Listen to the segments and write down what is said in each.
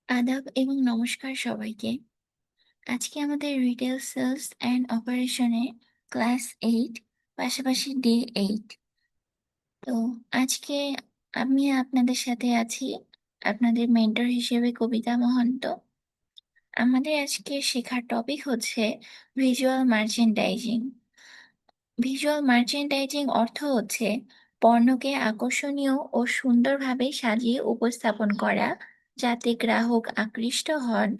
আদাব এবং নমস্কার সবাইকে। আজকে আমাদের রিটেল সেলস অ্যান্ড অপারেশনে ক্লাস 8 পাশাপাশি ডে 8। তো আজকে আমি আপনাদের সাথে আছি আপনাদের মেন্টর হিসেবে কবিতা মহন্ত। আমাদের আজকে শেখার টপিক হচ্ছে ভিজুয়াল মার্চেন্ডাইজিং। ভিজুয়াল মার্চেন্ডাইজিং অর্থ হচ্ছে পণ্যকে আকর্ষণীয় ও সুন্দরভাবে সাজিয়ে উপস্থাপন করা, যাতে গ্রাহক আকৃষ্ট হন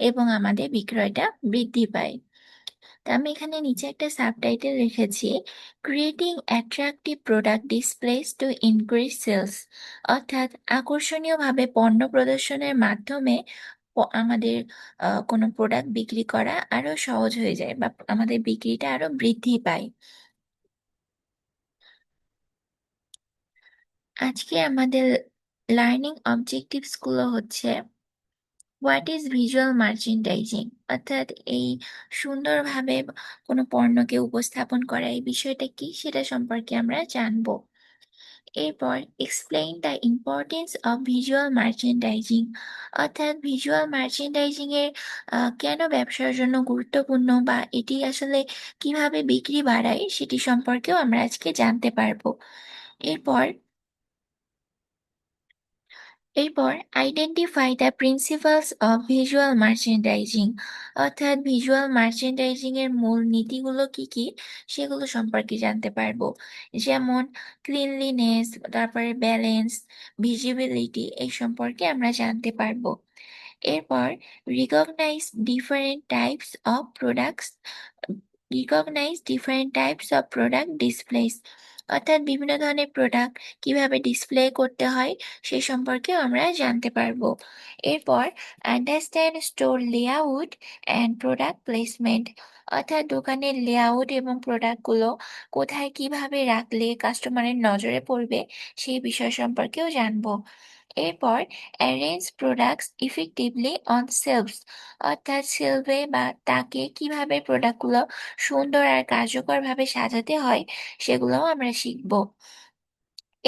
এবং আমাদের বিক্রয়টা বৃদ্ধি পায়। তো আমি এখানে নিচে একটা সাবটাইটেল রেখেছি, creating attractive product displays to increase sales. অর্থাৎ আকর্ষণীয়ভাবে পণ্য প্রদর্শনের মাধ্যমে আমাদের কোনো প্রোডাক্ট বিক্রি করা আরো সহজ হয়ে যায় বা আমাদের বিক্রিটা আরো বৃদ্ধি পায়। আজকে আমাদের লার্নিং অবজেক্টিভস গুলো হচ্ছে, হোয়াট ইজ ভিজুয়াল মার্চেন্ডাইজিং, অর্থাৎ এই সুন্দরভাবে কোনো পণ্যকে উপস্থাপন করা এই বিষয়টা কি সেটা সম্পর্কে আমরা জানবো। এরপর explain the importance of visual merchandising, অর্থাৎ ভিজুয়াল মার্চেন্ডাইজিং এর কেন ব্যবসার জন্য গুরুত্বপূর্ণ বা এটি আসলে কিভাবে বিক্রি বাড়ায় সেটি সম্পর্কেও আমরা আজকে জানতে পারবো। এরপর এরপর identify the principles of visual merchandising, অর্থাৎ ভিজুয়াল মার্চেন্ডাইজিং এর মূল নীতিগুলো কি কি সেগুলো সম্পর্কে জানতে পারবো। যেমন ক্লিনলিনেস, তারপরে ব্যালেন্স, ভিজিবিলিটি এই সম্পর্কে আমরা জানতে পারবো। এরপর recognize different types of products, product displays, অর্থাৎ বিভিন্ন ধরনের প্রোডাক্ট কিভাবে ডিসপ্লে করতে হয় সে সম্পর্কেও আমরা জানতে পারবো। এরপর understand store layout and product placement, অর্থাৎ দোকানের লেআউট এবং প্রোডাক্টগুলো কোথায় কিভাবে রাখলে কাস্টমারের নজরে পড়বে সেই বিষয় সম্পর্কেও জানবো। এরপর arrange products effectively on selves, অর্থাৎ সেলফে বা তাকে কিভাবে প্রোডাক্টগুলো সুন্দর আর কার্যকরভাবে সাজাতে হয় সেগুলোও আমরা শিখব।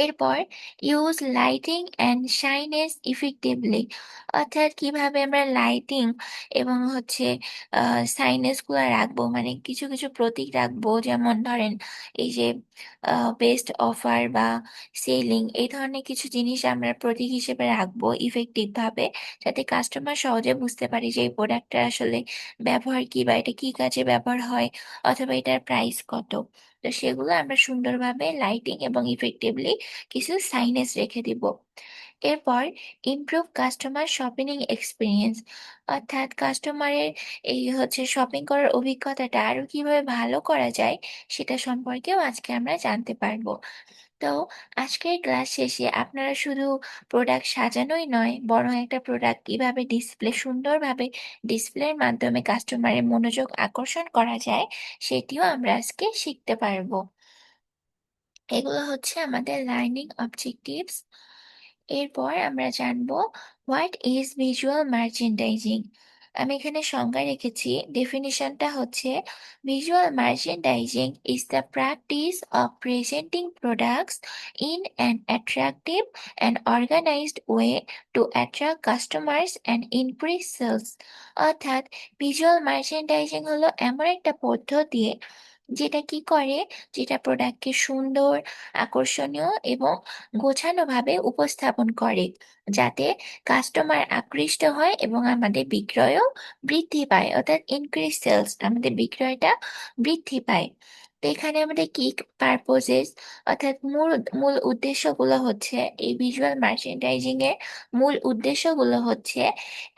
এরপর use lighting and shyness effectively, অর্থাৎ কিভাবে আমরা লাইটিং এবং সাইনেস গুলো রাখবো, মানে কিছু কিছু প্রতীক রাখবো, যেমন ধরেন এই যে বেস্ট অফার বা সেলিং এই ধরনের কিছু জিনিস আমরা প্রতীক হিসেবে রাখবো ইফেক্টিভ ভাবে, যাতে কাস্টমার সহজে বুঝতে পারে যে এই প্রোডাক্টটা আসলে ব্যবহার কি বা এটা কি কাজে ব্যবহার হয় অথবা এটার প্রাইস কত। তো সেগুলো আমরা সুন্দরভাবে লাইটিং এবং ইফেক্টিভলি কিছু সাইনেজ রেখে দিব। এরপর ইমপ্রুভ কাস্টমার শপিং এক্সপিরিয়েন্স, অর্থাৎ কাস্টমারের শপিং করার অভিজ্ঞতাটা আরো কিভাবে ভালো করা যায় সেটা সম্পর্কেও আজকে আমরা জানতে পারবো। তো আজকের ক্লাস শেষে আপনারা শুধু প্রোডাক্ট সাজানোই নয়, বরং একটা প্রোডাক্ট কিভাবে সুন্দরভাবে ডিসপ্লের মাধ্যমে কাস্টমারের মনোযোগ আকর্ষণ করা যায় সেটিও আমরা আজকে শিখতে পারবো। এগুলো হচ্ছে আমাদের লার্নিং অবজেক্টিভস। এরপর আমরা জানবো হোয়াট ইজ ভিজুয়াল মার্চেন্ডাইজিং। আমি এখানে সংজ্ঞা রেখেছি, ডেফিনিশনটা হচ্ছে, visual merchandising is the practice of presenting products in an attractive and organized way to attract customers and increase sales. অর্থাৎ ভিজুয়াল মার্চেন্ডাইজিং হলো এমন একটা পদ্ধতি যেটা কি করে, যেটা প্রোডাক্টকে সুন্দর, আকর্ষণীয় এবং গোছানোভাবে উপস্থাপন করে, যাতে কাস্টমার আকৃষ্ট হয় এবং আমাদের বিক্রয়ও বৃদ্ধি পায়, অর্থাৎ ইনক্রিজ সেলস, আমাদের বিক্রয়টা বৃদ্ধি পায়। তো এখানে আমাদের কি পারপোজেস, অর্থাৎ মূল মূল উদ্দেশ্যগুলো হচ্ছে, এই ভিজুয়াল মার্চেন্ডাইজিং এর মূল উদ্দেশ্যগুলো হচ্ছে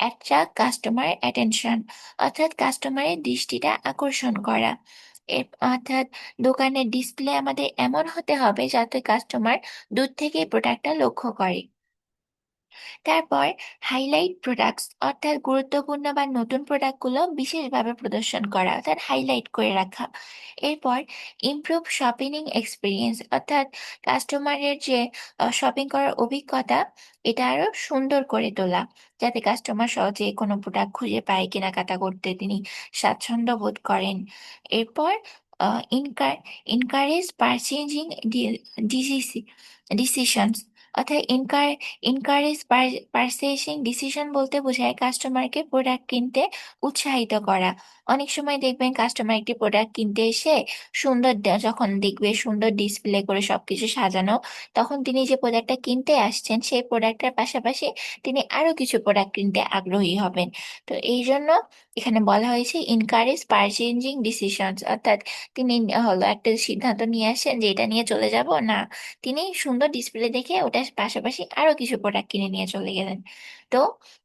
অ্যাট্রাক্ট কাস্টমার অ্যাটেনশন, অর্থাৎ কাস্টমারের দৃষ্টিটা আকর্ষণ করা। অর্থাৎ দোকানের ডিসপ্লে আমাদের এমন হতে হবে যাতে কাস্টমার দূর থেকেই প্রোডাক্টটা লক্ষ্য করে। তারপর হাইলাইট প্রোডাক্টস, অর্থাৎ গুরুত্বপূর্ণ বা নতুন প্রোডাক্টগুলো বিশেষভাবে প্রদর্শন করা, অর্থাৎ হাইলাইট করে রাখা। এরপর ইমপ্রুভ শপিং এক্সপিরিয়েন্স, অর্থাৎ কাস্টমারের যে শপিং করার অভিজ্ঞতা এটা আরো সুন্দর করে তোলা, যাতে কাস্টমার সহজে কোনো প্রোডাক্ট খুঁজে পায়, কেনাকাটা করতে তিনি স্বাচ্ছন্দ্য বোধ করেন। এরপর ইনকারেজ পারচেজিং ডিসিশনস, অর্থাৎ ইনকারেজ পারচেজিং ডিসিশন বলতে বোঝায় কাস্টমারকে প্রোডাক্ট কিনতে উৎসাহিত করা। অনেক সময় দেখবেন কাস্টমার একটি প্রোডাক্ট কিনতে এসে যখন দেখবে সুন্দর ডিসপ্লে করে সবকিছু সাজানো, তখন তিনি যে প্রোডাক্টটা কিনতে আসছেন সেই প্রোডাক্টের পাশাপাশি তিনি আরো কিছু প্রোডাক্ট কিনতে আগ্রহী হবেন। তো এই জন্য এখানে বলা হয়েছে ইনকারেজ পারচেজিং ডিসিশনস, অর্থাৎ তিনি হলো একটা সিদ্ধান্ত নিয়ে আসেন যে এটা নিয়ে চলে যাব না, তিনি সুন্দর ডিসপ্লে দেখে ওটার পাশাপাশি আরো কিছু প্রোডাক্ট কিনে নিয়ে চলে গেলেন। তো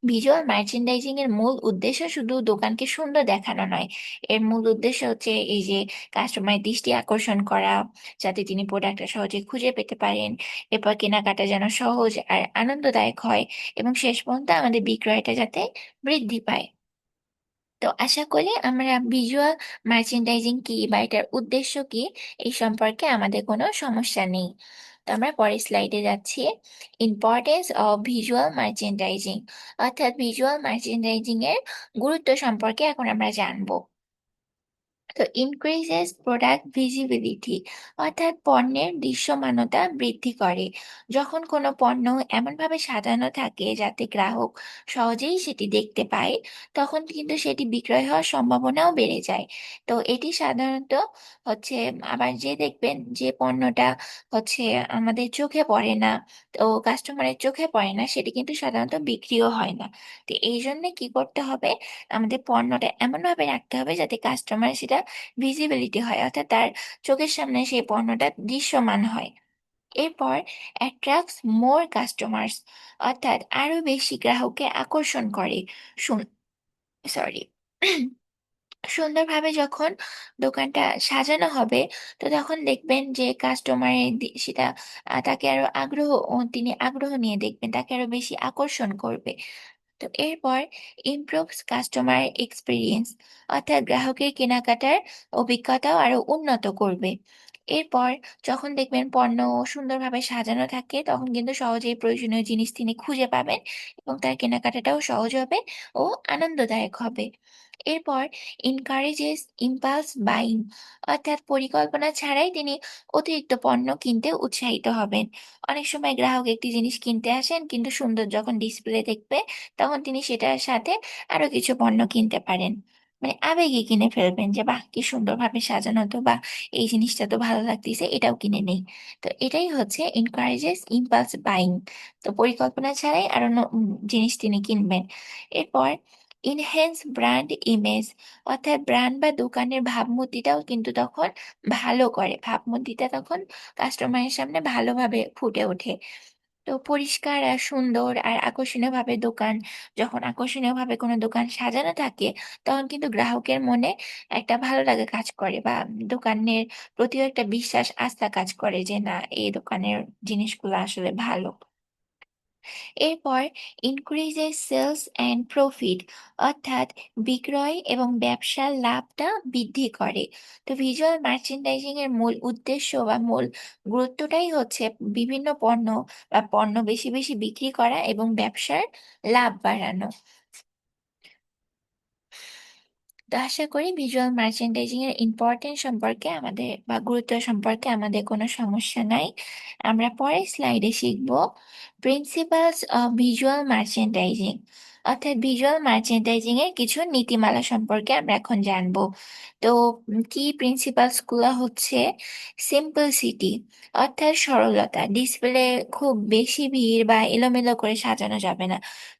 ভিজুয়াল মার্চেন্ডাইজিং এর মূল উদ্দেশ্য শুধু দোকানকে সুন্দর দেখানো নয়, এর মূল উদ্দেশ্য হচ্ছে এই যে কাস্টমারের দৃষ্টি আকর্ষণ করা, যাতে তিনি প্রোডাক্টটা সহজে খুঁজে পেতে পারেন, এরপর কেনাকাটা যেন সহজ আর আনন্দদায়ক হয়, এবং শেষ পর্যন্ত আমাদের বিক্রয়টা যাতে বৃদ্ধি পায়। তো আশা করি আমরা ভিজুয়াল মার্চেন্ডাইজিং কি বা এটার উদ্দেশ্য কি এই সম্পর্কে আমাদের কোনো সমস্যা নেই। তো আমরা পরের স্লাইডে যাচ্ছি। ইম্পর্টেন্স অফ ভিজুয়াল মার্চেন্ডাইজিং, অর্থাৎ ভিজুয়াল মার্চেন্ডাইজিং এর গুরুত্ব সম্পর্কে এখন আমরা জানবো। তো ইনক্রিজেস প্রোডাক্ট ভিজিবিলিটি, অর্থাৎ পণ্যের দৃশ্যমানতা বৃদ্ধি করে। যখন কোনো পণ্য এমনভাবে সাজানো থাকে যাতে গ্রাহক সহজেই সেটি দেখতে পায়, তখন কিন্তু সেটি বিক্রয় হওয়ার সম্ভাবনাও বেড়ে যায়। তো এটি সাধারণত হচ্ছে, আবার যে দেখবেন যে পণ্যটা হচ্ছে আমাদের চোখে পড়ে না, তো কাস্টমারের চোখে পড়ে না, সেটি কিন্তু সাধারণত বিক্রিও হয় না। তো এই জন্য কি করতে হবে, আমাদের পণ্যটা এমনভাবে রাখতে হবে যাতে কাস্টমার সেটা ভিজিবিলিটি হয়, অর্থাৎ তার চোখের সামনে সেই পণ্যটা দৃশ্যমান হয়। এরপর অ্যাট্রাক্টস মোর কাস্টমার্স, অর্থাৎ আরো বেশি গ্রাহককে আকর্ষণ করে। সরি সুন্দরভাবে যখন দোকানটা সাজানো হবে, তো তখন দেখবেন যে কাস্টমারের সেটা তাকে আরো তিনি আগ্রহ নিয়ে দেখবেন, তাকে আরো বেশি আকর্ষণ করবে। তো এরপর ইমপ্রুভস কাস্টমার এক্সপিরিয়েন্স, অর্থাৎ গ্রাহকের কেনাকাটার অভিজ্ঞতাও আরো উন্নত করবে। এরপর যখন দেখবেন পণ্য সুন্দরভাবে সাজানো থাকে, তখন কিন্তু সহজেই প্রয়োজনীয় জিনিস তিনি খুঁজে পাবেন এবং তার কেনাকাটাটাও সহজ হবে ও আনন্দদায়ক হবে। এরপর ইনকারেজেস ইম্পালস বাইং, অর্থাৎ পরিকল্পনা ছাড়াই তিনি অতিরিক্ত পণ্য কিনতে উৎসাহিত হবেন। অনেক সময় গ্রাহক একটি জিনিস কিনতে আসেন, কিন্তু সুন্দর যখন ডিসপ্লে দেখবে, তখন তিনি সেটার সাথে আরো কিছু পণ্য কিনতে পারেন। মানে আবেগে কিনে ফেলবেন যে বাহ কি সুন্দরভাবে সাজানো, তো বা এই জিনিসটা তো ভালো লাগতেছে, এটাও কিনে নেই। তো এটাই হচ্ছে এনকারেজেস ইম্পালস বাইং। তো পরিকল্পনা ছাড়াই আরো জিনিস তিনি কিনবেন। এরপর ইনহেন্স ব্র্যান্ড ইমেজ, অর্থাৎ ব্র্যান্ড বা দোকানের ভাবমূর্তিটাও কিন্তু তখন ভালো করে, ভাবমূর্তিটা তখন কাস্টমারের সামনে ভালোভাবে ফুটে ওঠে। তো পরিষ্কার আর সুন্দর আর আকর্ষণীয় ভাবে দোকান, যখন আকর্ষণীয় ভাবে কোনো দোকান সাজানো থাকে, তখন কিন্তু গ্রাহকের মনে একটা ভালো লাগা কাজ করে, বা দোকানের প্রতিও একটা বিশ্বাস আস্থা কাজ করে যে না, এই দোকানের জিনিসগুলো আসলে ভালো। এরপর ইনক্রিজেস সেলস অ্যান্ড প্রফিট, অর্থাৎ বিক্রয় এবং ব্যবসার লাভটা বৃদ্ধি করে। তো ভিজুয়াল মার্চেন্ডাইজিং এর মূল উদ্দেশ্য বা মূল গুরুত্বটাই হচ্ছে বিভিন্ন পণ্য বেশি বেশি বিক্রি করা এবং ব্যবসার লাভ বাড়ানো। তো আশা করি ভিজুয়াল মার্চেন্ডাইজিং এর ইম্পর্টেন্স সম্পর্কে আমাদের বা গুরুত্ব সম্পর্কে আমাদের কোনো সমস্যা নাই। আমরা পরের স্লাইডে শিখব প্রিন্সিপালস অফ ভিজুয়াল মার্চেন্ডাইজিং, অর্থাৎ ভিজুয়াল মার্চেন্ডাইজিং এর কিছু নীতিমালা সম্পর্কে আমরা এখন জানবো। তো কি প্রিন্সিপালস গুলো হচ্ছে সিম্পলসিটি, অর্থাৎ সরলতা, ডিসপ্লে খুব বেশি ভিড় বা এলোমেলো করে সাজানো যাবে না,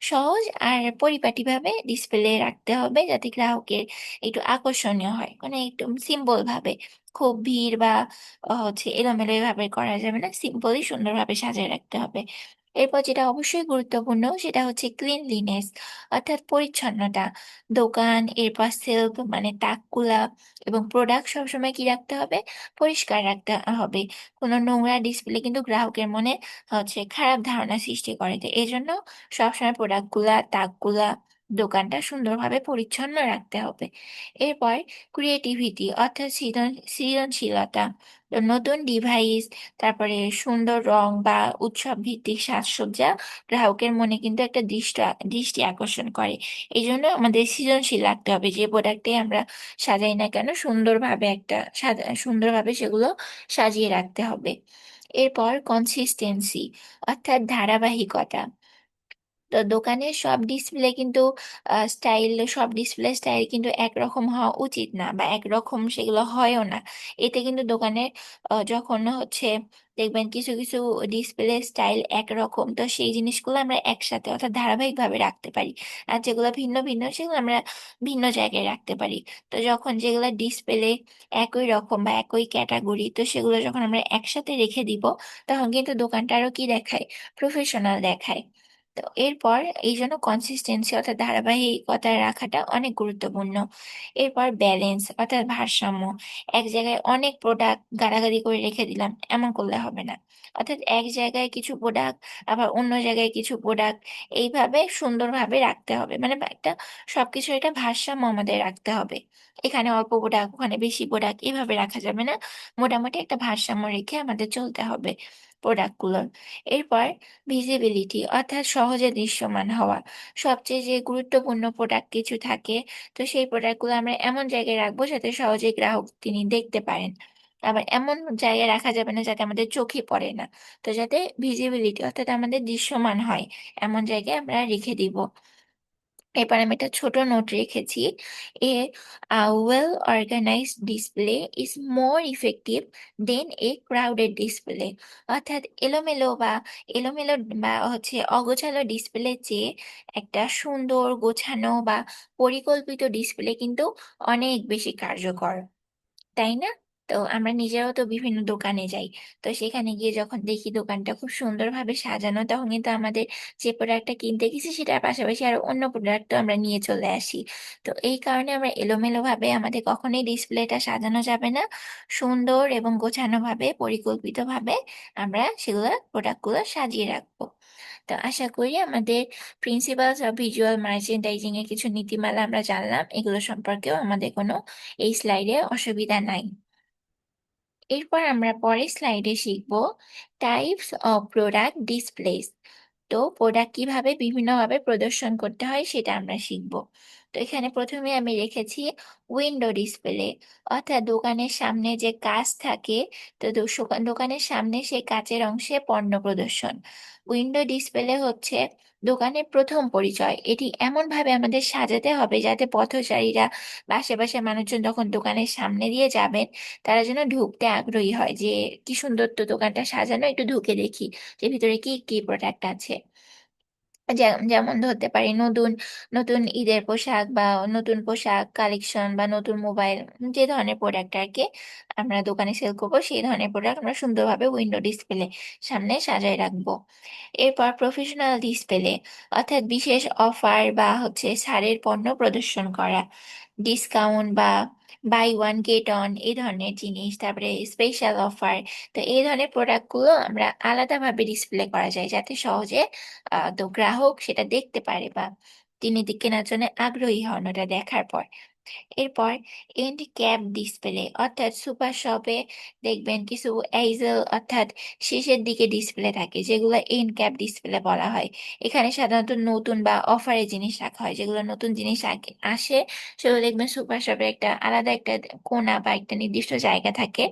সহজ আর পরিপাটিভাবে ডিসপ্লে রাখতে হবে যাতে গ্রাহকের একটু আকর্ষণীয় হয়, মানে একটু সিম্পল ভাবে, খুব ভিড় বা হচ্ছে এলোমেলো ভাবে করা যাবে না, সিম্পলি সুন্দরভাবে সাজিয়ে রাখতে হবে। এরপর যেটা অবশ্যই গুরুত্বপূর্ণ সেটা হচ্ছে ক্লিনলিনেস, অর্থাৎ পরিচ্ছন্নতা। দোকান, এরপর সেলফ মানে তাকগুলা এবং প্রোডাক্ট সবসময় কি রাখতে হবে, পরিষ্কার রাখতে হবে। কোনো নোংরা ডিসপ্লে কিন্তু গ্রাহকের মনে হচ্ছে খারাপ ধারণা সৃষ্টি করে, তো এই জন্য সবসময় প্রোডাক্টগুলা, তাকগুলা, দোকানটা সুন্দরভাবে পরিচ্ছন্ন রাখতে হবে। এরপর ক্রিয়েটিভিটি, অর্থাৎ সৃজনশীলতা। তো নতুন ডিভাইস, তারপরে সুন্দর রং বা উৎসব ভিত্তিক সাজসজ্জা গ্রাহকের মনে কিন্তু একটা দৃষ্টি আকর্ষণ করে। এই জন্য আমাদের সৃজনশীল রাখতে হবে, যে প্রোডাক্টে আমরা সাজাই না কেন সুন্দরভাবে সুন্দরভাবে সেগুলো সাজিয়ে রাখতে হবে। এরপর কনসিস্টেন্সি অর্থাৎ ধারাবাহিকতা। তো দোকানের সব ডিসপ্লে স্টাইল কিন্তু একরকম হওয়া উচিত না, বা একরকম সেগুলো হয়ও না। এতে কিন্তু দোকানে যখন হচ্ছে দেখবেন কিছু কিছু ডিসপ্লে স্টাইল একরকম, তো সেই জিনিসগুলো আমরা একসাথে অর্থাৎ ধারাবাহিকভাবে রাখতে পারি। আর যেগুলো ভিন্ন ভিন্ন সেগুলো আমরা ভিন্ন জায়গায় রাখতে পারি। তো যখন যেগুলো ডিসপ্লে একই রকম বা একই ক্যাটাগরি, তো সেগুলো যখন আমরা একসাথে রেখে দিব, তখন কিন্তু দোকানটা আরো কি দেখায়, প্রফেশনাল দেখায়। তো এরপর এই জন্য কনসিস্টেন্সি অর্থাৎ ধারাবাহিকতা রাখাটা অনেক গুরুত্বপূর্ণ। এরপর ব্যালেন্স অর্থাৎ ভারসাম্য। এক জায়গায় অনেক প্রোডাক্ট গাড়াগাড়ি করে রেখে দিলাম, এমন করলে হবে না। অর্থাৎ এক জায়গায় কিছু প্রোডাক্ট, আবার অন্য জায়গায় কিছু প্রোডাক্ট, এইভাবে সুন্দরভাবে রাখতে হবে। মানে একটা সবকিছু একটা ভারসাম্য আমাদের রাখতে হবে। এখানে অল্প প্রোডাক্ট, ওখানে বেশি প্রোডাক্ট, এভাবে রাখা যাবে না। মোটামুটি একটা ভারসাম্য রেখে আমাদের চলতে হবে প্রোডাক্টগুলোর। এরপর ভিজিবিলিটি অর্থাৎ সহজে দৃশ্যমান হওয়া। সবচেয়ে যে গুরুত্বপূর্ণ প্রোডাক্ট কিছু থাকে, তো সেই প্রোডাক্টগুলো আমরা এমন জায়গায় রাখবো যাতে সহজে গ্রাহক তিনি দেখতে পারেন। আবার এমন জায়গায় রাখা যাবে না যাতে আমাদের চোখে পড়ে না। তো যাতে ভিজিবিলিটি অর্থাৎ আমাদের দৃশ্যমান হয়, এমন জায়গায় আমরা রেখে দিব। এবার আমি একটা ছোট নোট রেখেছি। A well organized display is more effective than a crowded display. অর্থাৎ এলোমেলো বা হচ্ছে অগোছালো ডিসপ্লে চেয়ে একটা সুন্দর গোছানো বা পরিকল্পিত ডিসপ্লে কিন্তু অনেক বেশি কার্যকর, তাই না? তো আমরা নিজেরাও তো বিভিন্ন দোকানে যাই। তো সেখানে গিয়ে যখন দেখি দোকানটা খুব সুন্দরভাবে সাজানো, তখন কিন্তু আমাদের যে প্রোডাক্টটা কিনতে গেছি সেটার পাশাপাশি আরো অন্য প্রোডাক্টও আমরা নিয়ে চলে আসি। তো এই কারণে আমরা এলোমেলো ভাবে আমাদের কখনোই ডিসপ্লেটা সাজানো যাবে না। সুন্দর এবং গোছানো ভাবে, পরিকল্পিত ভাবে আমরা সেগুলো প্রোডাক্টগুলো সাজিয়ে রাখবো। তো আশা করি আমাদের প্রিন্সিপালস অফ ভিজুয়াল মার্চেন্ডাইজিং এর কিছু নীতিমালা আমরা জানলাম, এগুলো সম্পর্কেও আমাদের কোনো এই স্লাইডে অসুবিধা নাই। এরপর আমরা পরের স্লাইডে শিখব টাইপস অফ প্রোডাক্ট ডিসপ্লেস। তো প্রোডাক্ট কিভাবে বিভিন্নভাবে প্রদর্শন করতে হয় সেটা আমরা শিখব। তো এখানে প্রথমে আমি রেখেছি উইন্ডো ডিসপ্লে, অর্থাৎ দোকানের সামনে যে কাঁচ থাকে, তো দোকানের সামনে সেই কাচের অংশে পণ্য প্রদর্শন। উইন্ডো ডিসপ্লে হচ্ছে দোকানের প্রথম পরিচয়। এটি এমন ভাবে আমাদের সাজাতে হবে যাতে পথচারীরা বা আশেপাশের মানুষজন যখন দোকানের সামনে দিয়ে যাবেন, তারা যেন ঢুকতে আগ্রহী হয়, যে কি সুন্দর তো দোকানটা সাজানো, একটু ঢুকে দেখি যে ভিতরে কি কি প্রোডাক্ট আছে। যেমন ধরতে পারি নতুন নতুন ঈদের পোশাক, বা নতুন পোশাক কালেকশন, বা নতুন মোবাইল, যে ধরনের প্রোডাক্ট আর কি আমরা দোকানে সেল করবো, সেই ধরনের প্রোডাক্ট আমরা সুন্দরভাবে উইন্ডো ডিসপ্লে সামনে সাজায় রাখবো। এরপর প্রফেশনাল ডিসপ্লে অর্থাৎ বিশেষ অফার বা হচ্ছে ছাড়ের পণ্য প্রদর্শন করা, ডিসকাউন্ট বা বাই ওয়ান গেট অন এই ধরনের জিনিস, তারপরে স্পেশাল অফার। তো এই ধরনের প্রোডাক্টগুলো আমরা আলাদাভাবে ডিসপ্লে করা যায় যাতে সহজে তো গ্রাহক সেটা দেখতে পারে, বা তিনি কেনার জন্য আগ্রহী হন ওটা দেখার পর। এরপর এন্ড ক্যাপ ডিসপ্লে অর্থাৎ সুপার শপে দেখবেন কিছু এইজেল অর্থাৎ শেষের দিকে ডিসপ্লে থাকে, যেগুলো এন্ড ক্যাপ ডিসপ্লে বলা হয়। এখানে সাধারণত নতুন বা অফারের জিনিস রাখা হয়, যেগুলো নতুন জিনিস আসে সেগুলো দেখবেন সুপার শপে একটা আলাদা একটা কোণা বা একটা নির্দিষ্ট জায়গা থাকে,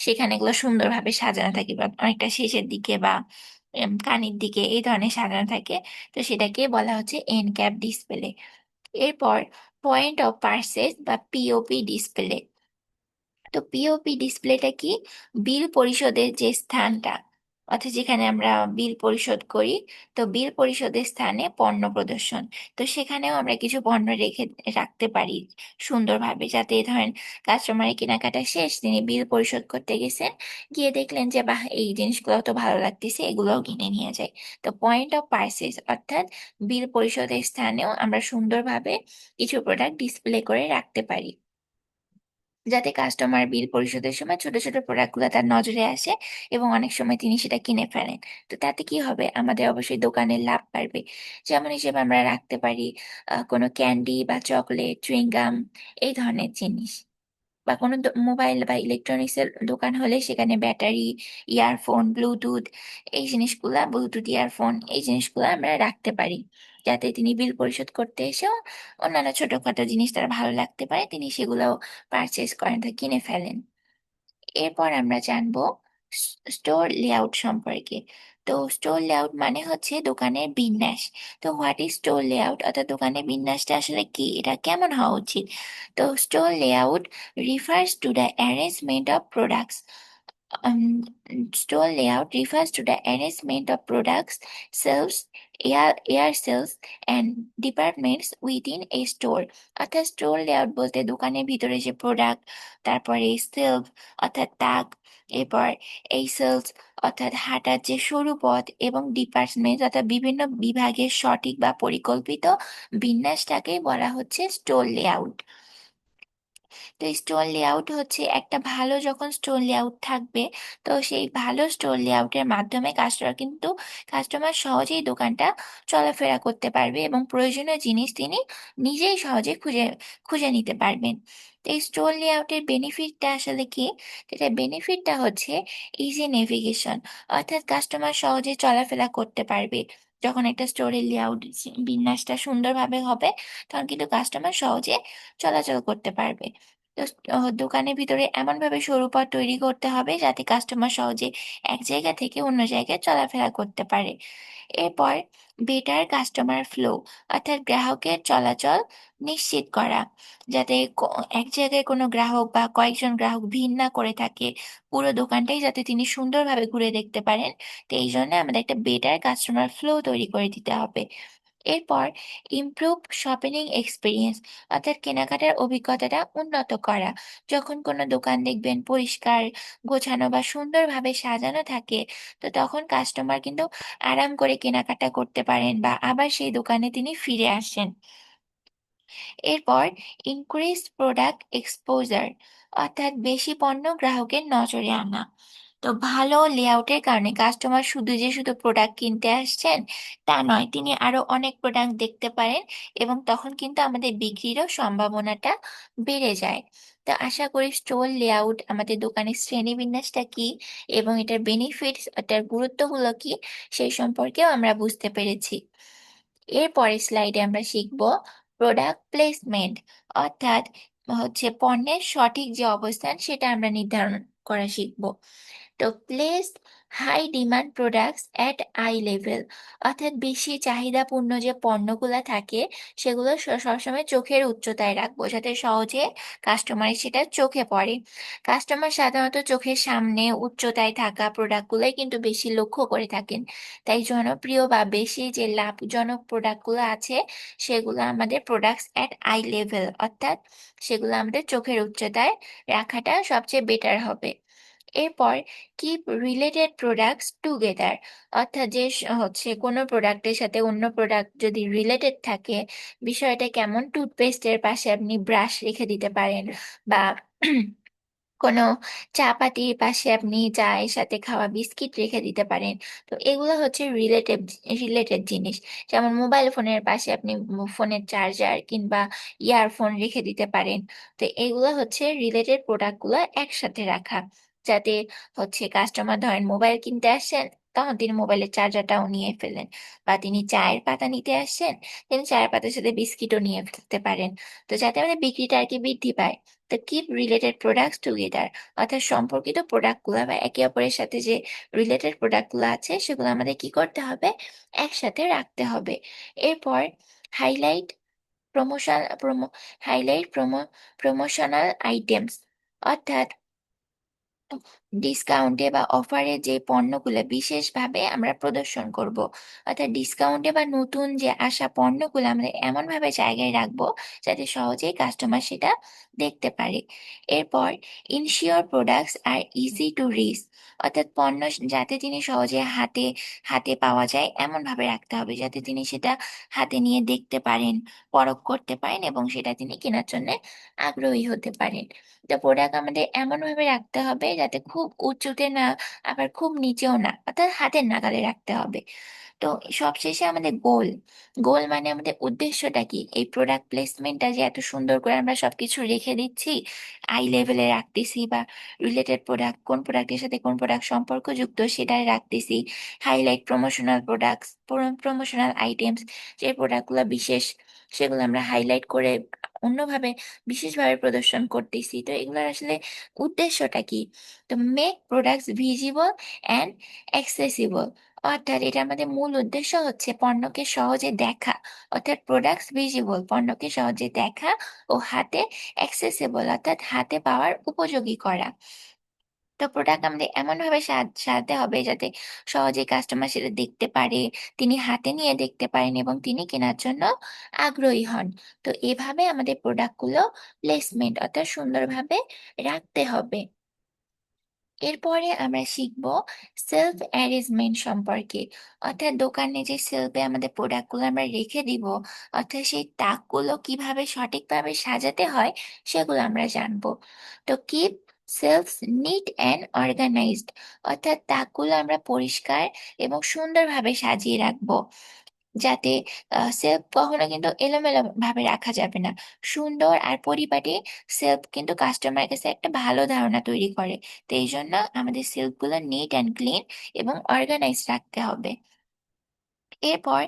সেখানে এগুলো সুন্দরভাবে সাজানো থাকে, বা অনেকটা শেষের দিকে বা কানির দিকে এই ধরনের সাজানো থাকে। তো সেটাকে বলা হচ্ছে এন্ড ক্যাপ ডিসপ্লে। এরপর পয়েন্ট অফ পারচেজ বা পিওপি ডিসপ্লে। তো পিওপি ডিসপ্লেটা কি, বিল পরিশোধের যে স্থানটা, অর্থাৎ যেখানে আমরা বিল পরিশোধ করি, তো বিল পরিশোধের স্থানে পণ্য প্রদর্শন। তো সেখানেও আমরা কিছু পণ্য রেখে রাখতে পারি সুন্দরভাবে, যাতে ধরেন কাস্টমারের কেনাকাটা শেষ, তিনি বিল পরিশোধ করতে গেছেন, গিয়ে দেখলেন যে বাহ এই জিনিসগুলো তো ভালো লাগতেছে, এগুলোও কিনে নিয়ে যায়। তো পয়েন্ট অফ পারচেজ অর্থাৎ বিল পরিশোধের স্থানেও আমরা সুন্দরভাবে কিছু প্রোডাক্ট ডিসপ্লে করে রাখতে পারি, যাতে কাস্টমার বিল পরিশোধের সময় ছোট ছোট প্রোডাক্টগুলো তার নজরে আসে এবং অনেক সময় তিনি সেটা কিনে ফেলেন। তো তাতে কি হবে, আমাদের অবশ্যই দোকানের লাভ বাড়বে। যেমন হিসেবে আমরা রাখতে পারি কোনো ক্যান্ডি বা চকলেট, চুইংগাম, এই ধরনের জিনিস। বা কোনো মোবাইল বা ইলেকট্রনিক্স এর দোকান হলে সেখানে ব্যাটারি, ইয়ারফোন, ব্লুটুথ ইয়ারফোন এই জিনিসগুলো আমরা রাখতে পারি, যাতে তিনি বিল পরিশোধ করতে এসেও অন্যান্য ছোটখাটো জিনিস তার ভালো লাগতে পারে, তিনি সেগুলো পারচেজ করেন বা কিনে ফেলেন। এরপর আমরা জানবো স্টোর লেআউট সম্পর্কে। তো স্টোর লেআউট মানে হচ্ছে দোকানের বিন্যাস। তো হোয়াট ইজ স্টোর লেআউট, অর্থাৎ দোকানের বিন্যাসটা আসলে কি, এটা কেমন হওয়া উচিত। তো store layout refers to the arrangement of products. Um, Store layout refers to the arrangement of products, shelves, air cells, and departments within a store. অর্থাৎ স্টোর লেআউট বলতে দোকানের ভিতরে যে প্রোডাক্ট, তারপরে সেলফ অর্থাৎ তাক, এরপর এই সেলস অর্থাৎ হাঁটার যে সরু পথ, এবং ডিপার্টমেন্ট অর্থাৎ বিভিন্ন বিভাগের সঠিক বা পরিকল্পিত বিন্যাসটাকেই বলা হচ্ছে স্টোর লেআউট। তো স্টোর লেআউট হচ্ছে একটা ভালো, যখন স্টোর লেআউট থাকবে, তো সেই ভালো স্টোর লেআউটের মাধ্যমে কাস্টমার সহজেই দোকানটা চলাফেরা করতে পারবে এবং প্রয়োজনীয় জিনিস তিনি নিজেই সহজে খুঁজে খুঁজে নিতে পারবেন। তো এই স্টোর লেআউটের বেনিফিটটা আসলে কি, এটা বেনিফিটটা হচ্ছে ইজি নেভিগেশন, অর্থাৎ কাস্টমার সহজে চলাফেরা করতে পারবে। যখন একটা স্টোরের লেআউট বিন্যাসটা সুন্দরভাবে হবে, তখন কিন্তু কাস্টমার সহজে চলাচল করতে পারবে। তো দোকানের ভিতরে এমন ভাবে সরু পথ তৈরি করতে হবে যাতে কাস্টমার সহজে এক জায়গা থেকে অন্য জায়গায় চলাফেরা করতে পারে। এরপর বেটার কাস্টমার ফ্লো, অর্থাৎ গ্রাহকের চলাচল নিশ্চিত করা, যাতে এক জায়গায় কোনো গ্রাহক বা কয়েকজন গ্রাহক ভিড় না করে থাকে, পুরো দোকানটাই যাতে তিনি সুন্দরভাবে ঘুরে দেখতে পারেন। তো এই জন্য আমাদের একটা বেটার কাস্টমার ফ্লো তৈরি করে দিতে হবে। এরপর ইমপ্রুভ শপিং এক্সপিরিয়েন্স, অর্থাৎ কেনাকাটার অভিজ্ঞতাটা উন্নত করা। যখন কোনো দোকান দেখবেন পরিষ্কার, গোছানো বা সুন্দরভাবে সাজানো থাকে, তো তখন কাস্টমার কিন্তু আরাম করে কেনাকাটা করতে পারেন বা আবার সেই দোকানে তিনি ফিরে আসেন। এরপর ইনক্রিজ প্রোডাক্ট এক্সপোজার, অর্থাৎ বেশি পণ্য গ্রাহকের নজরে আনা। তো ভালো লেআউটের কারণে কাস্টমার শুধু প্রোডাক্ট কিনতে আসছেন তা নয়, তিনি আরো অনেক প্রোডাক্ট দেখতে পারেন এবং তখন কিন্তু আমাদের বিক্রিরও সম্ভাবনাটা বেড়ে যায়। তো আশা করি স্টোর লেআউট আমাদের দোকানের শ্রেণীবিন্যাসটা কি এবং এটার বেনিফিটস, এটার গুরুত্বগুলো কি, সেই সম্পর্কেও আমরা বুঝতে পেরেছি। এর পরের স্লাইডে আমরা শিখব প্রোডাক্ট প্লেসমেন্ট, অর্থাৎ পণ্যের সঠিক যে অবস্থান সেটা আমরা নির্ধারণ করা শিখব। তো place high demand products at eye level, অর্থাৎ বেশি চাহিদাপূর্ণ যে পণ্যগুলো থাকে সেগুলো সবসময় চোখের উচ্চতায় রাখবো যাতে সহজে কাস্টমারের সেটা চোখে পড়ে। কাস্টমার সাধারণত চোখের সামনে উচ্চতায় থাকা প্রোডাক্টগুলোই কিন্তু বেশি লক্ষ্য করে থাকেন। তাই জনপ্রিয় বা বেশি যে লাভজনক প্রোডাক্টগুলো আছে সেগুলো আমাদের প্রোডাক্টস অ্যাট আই লেভেল, অর্থাৎ সেগুলো আমাদের চোখের উচ্চতায় রাখাটা সবচেয়ে বেটার হবে। এরপর কিপ রিলেটেড প্রোডাক্টস টুগেদার, অর্থাৎ কোনো প্রোডাক্টের সাথে অন্য প্রোডাক্ট যদি রিলেটেড থাকে, বিষয়টা কেমন, টুথপেস্টের পাশে আপনি ব্রাশ রেখে দিতে পারেন বা কোনো চা পাতির পাশে আপনি চায়ের সাথে খাওয়া বিস্কিট রেখে দিতে পারেন। তো এগুলো হচ্ছে রিলেটেড জিনিস। যেমন মোবাইল ফোনের পাশে আপনি ফোনের চার্জার কিংবা ইয়ারফোন রেখে দিতে পারেন। তো এগুলো হচ্ছে রিলেটেড প্রোডাক্টগুলো একসাথে রাখা, যাতে কাস্টমার ধরেন মোবাইল কিনতে আসছেন, তখন তিনি মোবাইলের চার্জারটাও নিয়ে ফেলেন, বা তিনি চায়ের পাতা নিতে আসছেন, তিনি চায়ের পাতার সাথে বিস্কিটও নিয়ে ফেলতে পারেন। তো যাতে আমাদের বিক্রিটা আর কি বৃদ্ধি পায়। তো কিপ রিলেটেড প্রোডাক্টস টুগেদার, অর্থাৎ সম্পর্কিত প্রোডাক্টগুলো বা একে অপরের সাথে যে রিলেটেড প্রোডাক্টগুলো আছে সেগুলো আমাদের কি করতে হবে, একসাথে রাখতে হবে। এরপর highlight promotion promo highlight promotional items, অর্থাৎ ডিসকাউন্টে বা অফারে যে পণ্যগুলো বিশেষভাবে আমরা প্রদর্শন করব, অর্থাৎ ডিসকাউন্টে বা নতুন যে আসা পণ্যগুলো আমরা এমন ভাবে জায়গায় রাখবো যাতে সহজেই কাস্টমার সেটা দেখতে পারে। এরপর ensure products are easy to reach, অর্থাৎ পণ্য যাতে তিনি সহজে হাতে হাতে পাওয়া যায় এমন ভাবে রাখতে হবে যাতে তিনি সেটা হাতে নিয়ে দেখতে পারেন, পরখ করতে পারেন এবং সেটা তিনি কেনার জন্য আগ্রহী হতে পারেন। তো প্রোডাক্ট আমাদের এমন ভাবে রাখতে হবে যাতে খুব উঁচুতে না, আবার খুব নিচেও না, অর্থাৎ হাতের নাগালে রাখতে হবে। তো সবশেষে আমাদের গোল, গোল মানে আমাদের উদ্দেশ্যটা কি, এই প্রোডাক্ট প্লেসমেন্টটা যে এত সুন্দর করে আমরা সবকিছু রেখে দিচ্ছি, আই লেভেলে রাখতেছি, বা রিলেটেড প্রোডাক্ট কোন প্রোডাক্টের সাথে কোন প্রোডাক্ট সম্পর্কযুক্ত সেটাই রাখতেছি, highlight promotional products, promotional items, যে প্রোডাক্টগুলো বিশেষ সেগুলো আমরা হাইলাইট করে অন্যভাবে বিশেষভাবে প্রদর্শন করতেছি, তো এগুলোর আসলে উদ্দেশ্যটা কি? তো make products visible and accessible, অর্থাৎ এটা আমাদের মূল উদ্দেশ্য হচ্ছে পণ্যকে সহজে দেখা, অর্থাৎ প্রোডাক্টস ভিজিবল পণ্যকে সহজে দেখা ও হাতে অ্যাক্সেসিবল অর্থাৎ হাতে পাওয়ার উপযোগী করা। তো প্রোডাক্ট আমাদের এমনভাবে সাজাতে হবে যাতে সহজে কাস্টমার সেটা দেখতে পারে, তিনি হাতে নিয়ে দেখতে পারেন এবং তিনি কেনার জন্য আগ্রহী হন। তো এভাবে আমাদের প্রোডাক্টগুলো প্লেসমেন্ট অর্থাৎ সুন্দরভাবে রাখতে হবে। এরপরে আমরা শিখব সেলফ অ্যারেঞ্জমেন্ট সম্পর্কে, অর্থাৎ দোকানে যে সেলফে আমাদের প্রোডাক্টগুলো আমরা রেখে দিব, অর্থাৎ সেই তাকগুলো কিভাবে সঠিকভাবে সাজাতে হয় সেগুলো আমরা জানবো। তো keep shelves neat and organized, অর্থাৎ তাকগুলো আমরা পরিষ্কার এবং সুন্দরভাবে সাজিয়ে রাখবো, যাতে সেলফ কখনো কিন্তু এলোমেলো ভাবে রাখা যাবে না। সুন্দর আর পরিপাটি সেলফ কিন্তু কাস্টমার কাছে একটা ভালো ধারণা তৈরি করে। তো এই জন্য আমাদের সেলফগুলো নিট অ্যান্ড ক্লিন এবং অর্গানাইজ রাখতে হবে। এরপর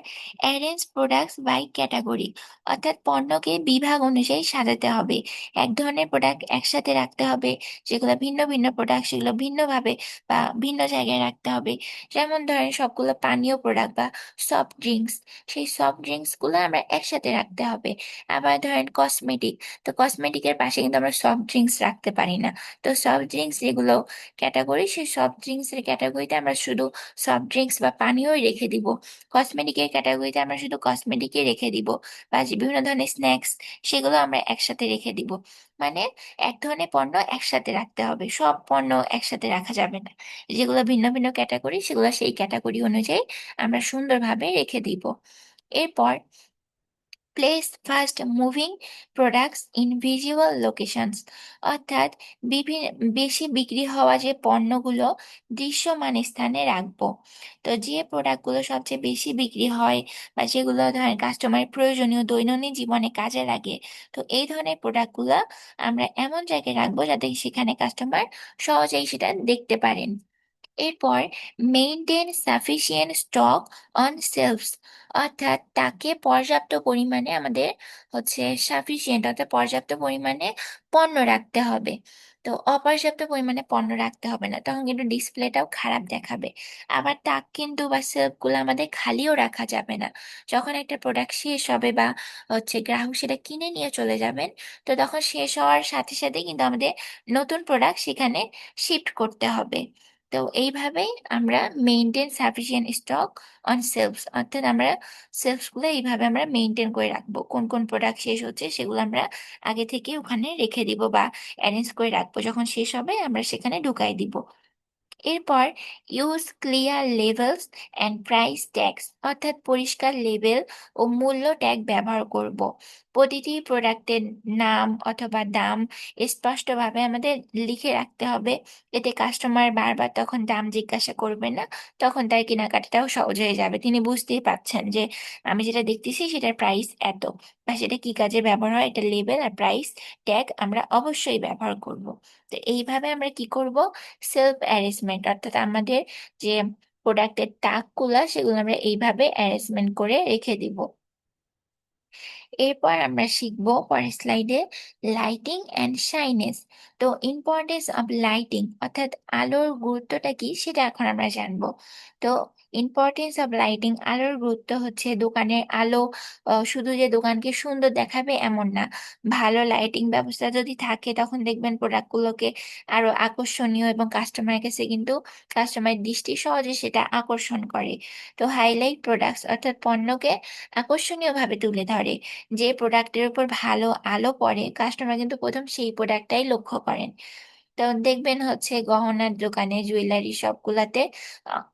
অ্যারেঞ্জ প্রোডাক্টস বাই ক্যাটাগরি, অর্থাৎ পণ্যকে বিভাগ অনুযায়ী সাজাতে হবে। এক ধরনের প্রোডাক্ট একসাথে রাখতে হবে, যেগুলো ভিন্ন ভিন্ন প্রোডাক্ট সেগুলো ভিন্নভাবে বা ভিন্ন জায়গায় রাখতে হবে। যেমন ধরেন সবগুলো পানীয় প্রোডাক্ট বা সফট ড্রিঙ্কস, সেই সফট ড্রিঙ্কসগুলো আমরা একসাথে রাখতে হবে। আবার ধরেন কসমেটিক, তো কসমেটিকের পাশে কিন্তু আমরা সফট ড্রিঙ্কস রাখতে পারি না। তো সফট ড্রিঙ্কস যেগুলো ক্যাটাগরি, সেই সফট ড্রিঙ্কসের ক্যাটাগরিতে আমরা শুধু সফট ড্রিঙ্কস বা পানীয়ই রেখে দিব। কসমেটিকের ক্যাটাগরিতে আমরা শুধু কসমেটিকই রেখে দিব, বা যে বিভিন্ন ধরনের স্ন্যাক্স সেগুলো আমরা একসাথে রেখে দিব। মানে এক ধরনের পণ্য একসাথে রাখতে হবে, সব পণ্য একসাথে রাখা যাবে না। যেগুলো ভিন্ন ভিন্ন ক্যাটাগরি সেগুলো সেই ক্যাটাগরি অনুযায়ী আমরা সুন্দরভাবে রেখে দিব। এরপর place fast moving products in visible locations, অর্থাৎ বিভিন্ন বেশি বিক্রি হওয়া যে পণ্যগুলো দৃশ্যমান স্থানে রাখবো। তো যে প্রোডাক্টগুলো সবচেয়ে বেশি বিক্রি হয় বা যেগুলো ধরেন কাস্টমারের প্রয়োজনীয় দৈনন্দিন জীবনে কাজে লাগে, তো এই ধরনের প্রোডাক্টগুলো আমরা এমন জায়গায় রাখবো যাতে সেখানে কাস্টমার সহজেই সেটা দেখতে পারেন। এরপর maintain sufficient stock on selves, অর্থাৎ তাকে পর্যাপ্ত পরিমাণে আমাদের সাফিসিয়েন্ট অর্থাৎ পর্যাপ্ত পরিমাণে পণ্য রাখতে হবে। তো অপর্যাপ্ত পরিমাণে পণ্য রাখতে হবে না, তখন কিন্তু ডিসপ্লেটাও খারাপ দেখাবে। আবার তাক কিন্তু বা সেলফগুলো আমাদের খালিও রাখা যাবে না। যখন একটা প্রোডাক্ট শেষ হবে বা গ্রাহক সেটা কিনে নিয়ে চলে যাবেন, তো তখন শেষ হওয়ার সাথে সাথে কিন্তু আমাদের নতুন প্রোডাক্ট সেখানে শিফট করতে হবে। তো এইভাবেই আমরা maintain sufficient stock on selves, অর্থাৎ আমরা সেলফসগুলো এইভাবে আমরা মেইনটেন করে রাখবো। কোন কোন প্রোডাক্ট শেষ হচ্ছে সেগুলো আমরা আগে থেকে ওখানে রেখে দিব বা অ্যারেঞ্জ করে রাখবো, যখন শেষ হবে আমরা সেখানে ঢুকাই দিব। এরপর use clear levels and price tags, অর্থাৎ পরিষ্কার লেবেল ও মূল্য ট্যাগ ব্যবহার করব। প্রতিটি প্রোডাক্টের নাম অথবা দাম স্পষ্টভাবে আমাদের লিখে রাখতে হবে। এতে কাস্টমার বারবার তখন দাম জিজ্ঞাসা করবে না, তখন তার কেনাকাটাটাও সহজ হয়ে যাবে। তিনি বুঝতেই পারছেন যে আমি যেটা দেখতেছি সেটার প্রাইস এত, বা সেটা কি কাজে ব্যবহার হয়, এটা লেবেল আর প্রাইস ট্যাগ আমরা অবশ্যই ব্যবহার করব। তো এইভাবে আমরা কি করব, সেলফ অ্যারেঞ্জমেন্ট অর্থাৎ আমাদের যে প্রোডাক্টের তাকগুলা সেগুলো আমরা এইভাবে অ্যারেঞ্জমেন্ট করে রেখে দিব। এরপর আমরা শিখবো পরের স্লাইডে লাইটিং অ্যান্ড শাইনেস। তো ইম্পর্টেন্স অফ লাইটিং অর্থাৎ আলোর গুরুত্বটা কি সেটা এখন আমরা জানবো। তো ইম্পর্টেন্স অফ লাইটিং, আলোর গুরুত্ব হচ্ছে দোকানের আলো শুধু যে দোকানকে সুন্দর দেখাবে এমন না, ভালো লাইটিং ব্যবস্থা যদি থাকে তখন দেখবেন প্রোডাক্টগুলোকে আরো আকর্ষণীয় এবং কাস্টমারের কাছে কিন্তু কাস্টমারের দৃষ্টি সহজে সেটা আকর্ষণ করে। তো হাইলাইট প্রোডাক্টস অর্থাৎ পণ্যকে আকর্ষণীয় ভাবে তুলে ধরে। যে প্রোডাক্টের উপর ভালো আলো পড়ে কাস্টমার কিন্তু প্রথম সেই প্রোডাক্টটাই লক্ষ্য করেন। তো দেখবেন গহনার দোকানে জুয়েলারি সবগুলাতে